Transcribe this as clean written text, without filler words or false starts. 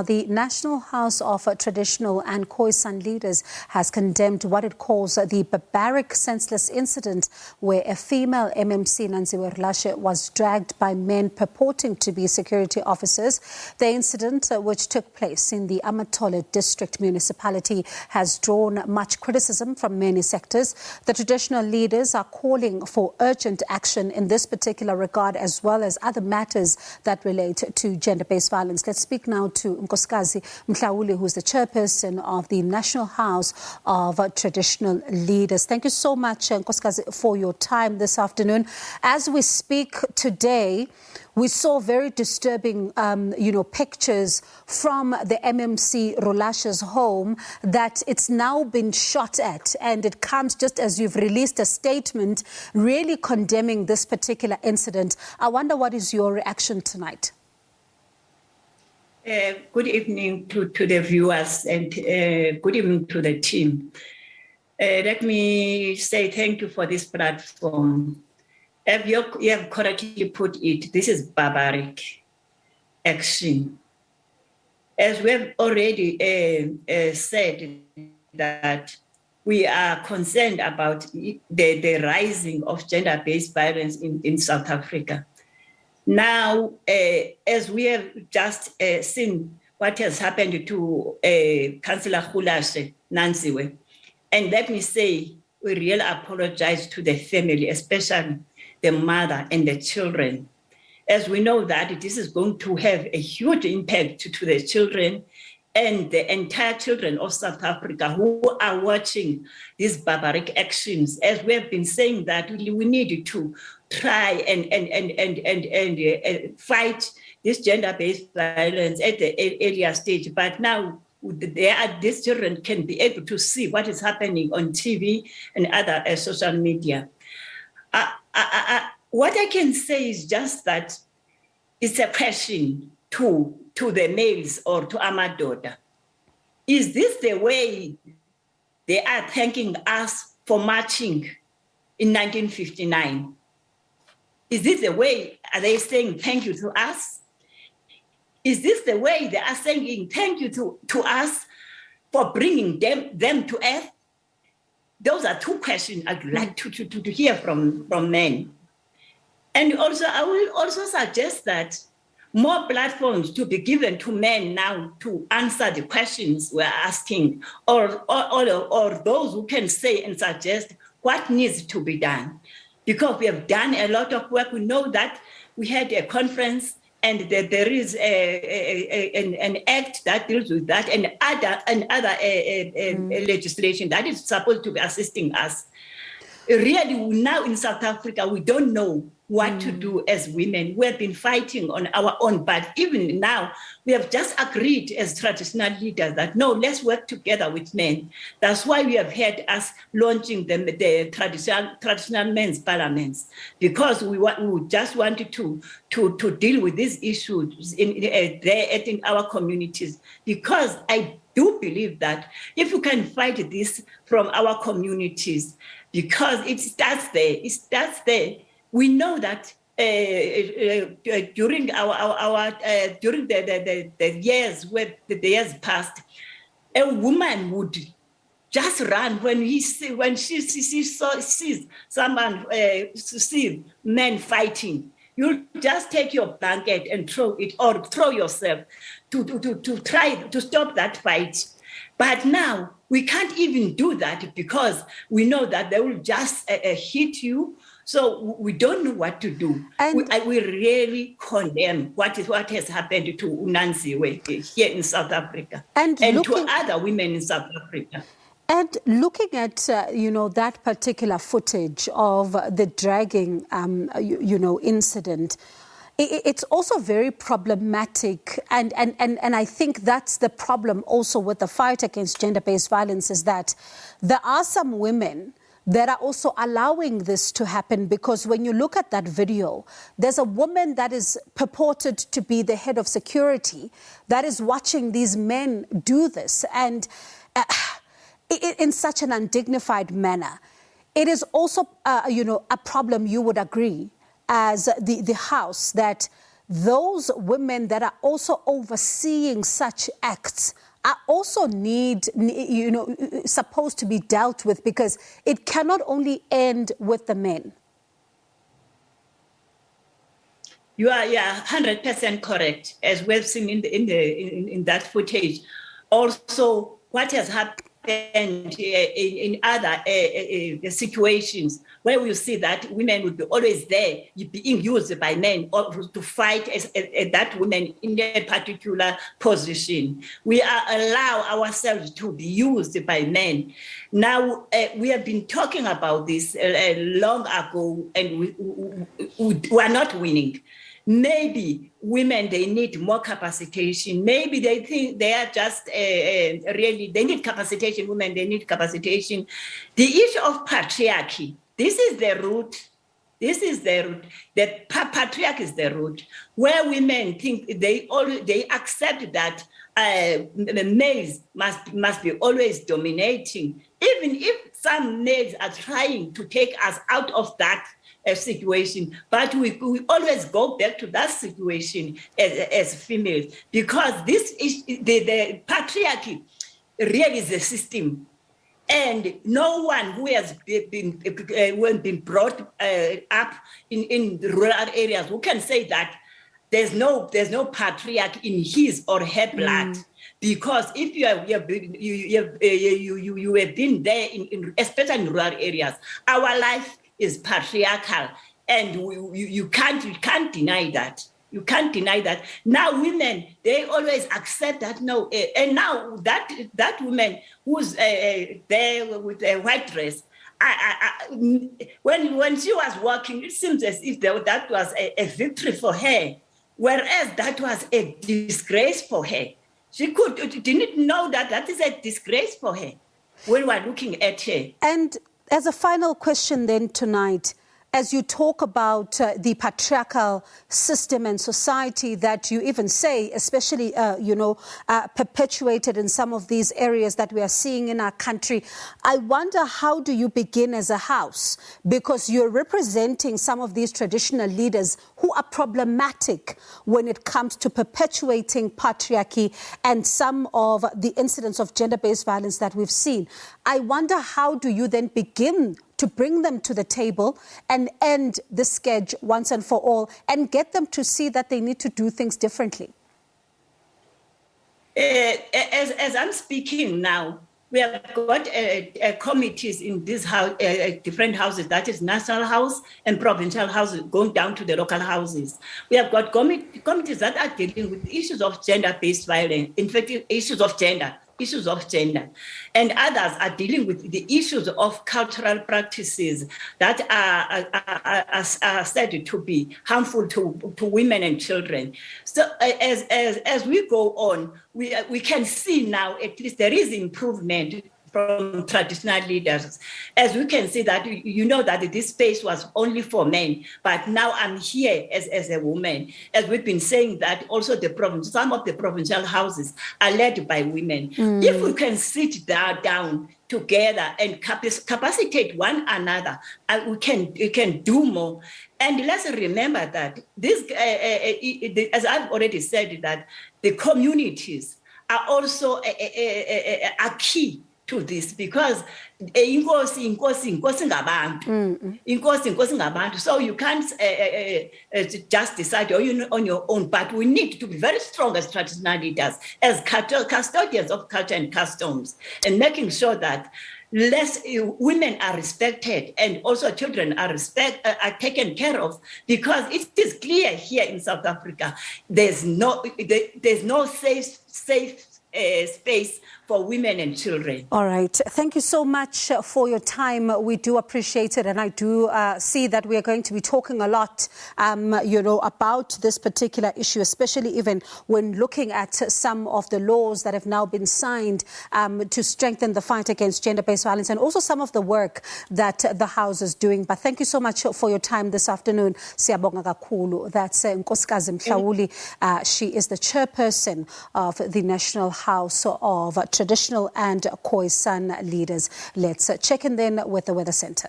The National House of Traditional and Khoi-San leaders has condemned what it calls the barbaric, senseless incident where a female MMC Nanziwe Rulashe was dragged by men purporting to be security officers. The incident, which took place in the Amathole District municipality, has drawn much criticism from many sectors. The traditional leaders are calling for urgent action in this particular regard, as well as other matters that relate to gender-based violence. Let's speak now to Nkosikazi Mhlauli, who is the chairperson of the National House of Traditional Leaders. Thank you so much, Nkosikazi, for your time this afternoon. As we speak today, we saw very disturbing, pictures from the MMC Rulashe's home that it's now been shot at, and it comes just as you've released a statement really condemning this particular incident. I wonder, what is your reaction tonight? Good evening to the viewers and good evening to the team. Let me say thank you for this platform. As you have correctly put it, this is barbaric action. As we have already said, that we are concerned about the rising of gender-based violence in South Africa. Now, as we have just seen what has happened to Councillor Rulashe Nanziwe, and let me say, we really apologize to the family, especially the mother and the children, as we know that this is going to have a huge impact to the children and the entire children of South Africa who are watching these barbaric actions. As we have been saying, that we need to try and fight this gender-based violence at the earlier stage. But now these children can be able to see what is happening on TV and other social media. What I can say is just that it's a question to the males or to Amadoda. Is this the way they are thanking us for marching in 1959? Is this the way are they saying thank you to us? Is this the way they are saying thank you to us for bringing them to earth? Those are two questions I'd like to hear from men. And also, I will also suggest that more platforms to be given to men now to answer the questions we're asking, or those who can say and suggest what needs to be done. Because we have done a lot of work. We know that we had a conference and that there is an act that deals with that, and other legislation that is supposed to be assisting us. Really, now in South Africa, we don't know what to do as women. We have been fighting on our own, but even now, we have just agreed as traditional leaders that no, let's work together with men. That's why we have had us launching the traditional men's parliaments, because we just wanted to deal with these issues in our communities. Because I do believe that if you can fight this from our communities, because it starts there. We know that during during the years where the years passed, a woman would just run when she sees someone see men fighting. You just take your blanket and throw it, or throw yourself to try to stop that fight. But now we can't even do that, because we know that they will just hit you. So we don't know what to do. We really condemn what has happened to Nanziwe here in South Africa, and to other women in South Africa. And looking at, that particular footage of the dragging, incident, it's also very problematic. And I think that's the problem also with the fight against gender-based violence, is that there are some women that are also allowing this to happen, because when you look at that video, there's a woman that is purported to be the head of security that is watching these men do this, and in such an undignified manner. It is also, a problem, you would agree, as the House, that those women that are also overseeing such acts are also supposed to be dealt with, because it cannot only end with the men. You are 100% correct, as we've seen in that footage. Also, what has happened in other situations where we see that women would be always there, being used by men or to fight as that woman in a particular position. We allow ourselves to be used by men. Now, we have been talking about this long ago, and we are not winning. Maybe women, they need more capacitation. Maybe they think they are just they need capacitation. Women, they need capacitation. The issue of patriarchy, this is the root. This is the root. The patriarchy is the root, where women think they accept that males must be always dominating, even if some males are trying to take us out of that situation, but we always go back to that situation as females, because this is the patriarchy really is a system, and no one who has been brought up in rural areas who can say that there's no patriarchy in his or her blood. Because if you have been there, especially in rural areas, our life is patriarchal, and you can't deny that. You can't deny that. Now women, they always accept that. No, and now that woman who's there with a white dress, when she was walking, it seems as if that was a victory for her, whereas that was a disgrace for her. She didn't know that is a disgrace for her when we're looking at her. And as a final question then tonight, as you talk about the patriarchal system and society that you even say, especially, perpetuated in some of these areas that we are seeing in our country, I wonder, how do you begin as a house? Because you're representing some of these traditional leaders who are problematic when it comes to perpetuating patriarchy and some of the incidents of gender-based violence that we've seen. I wonder, how do you then begin to bring them to the table and end the scourge once and for all, and get them to see that they need to do things differently? As I'm speaking now, we have got committees in this house, different houses, that is national house and provincial houses, going down to the local houses. We have got committees that are dealing with issues of gender-based violence, in fact, issues of gender, and others are dealing with the issues of cultural practices that are said to be harmful to women and children. So as we go on, we can see now at least there is improvement from traditional leaders. As we can see that, that this space was only for men, but now I'm here as a woman. As we've been saying that also some of the provincial houses are led by women. If we can sit down together and capacitate one another, we can do more. And let's remember that this, as I've already said, that the communities are also a key to this, because inkosi ngabantu. So you can't just decide on your own, but we need to be very strong as traditional leaders, as custodians of culture and customs, and making sure that women are respected and also children are taken care of, because it is clear here in South Africa there's no safe space for women and children. All right. Thank you so much for your time. We do appreciate it. And I do see that we are going to be talking a lot, about this particular issue, especially even when looking at some of the laws that have now been signed to strengthen the fight against gender-based violence, and also some of the work that the House is doing. But thank you so much for your time this afternoon. Siyabonga kakhulu. That's Nkosikazi Mhlauli. She is the chairperson of the National House of Traditional and Khoi-San leaders. Let's check in then with the Weather Center.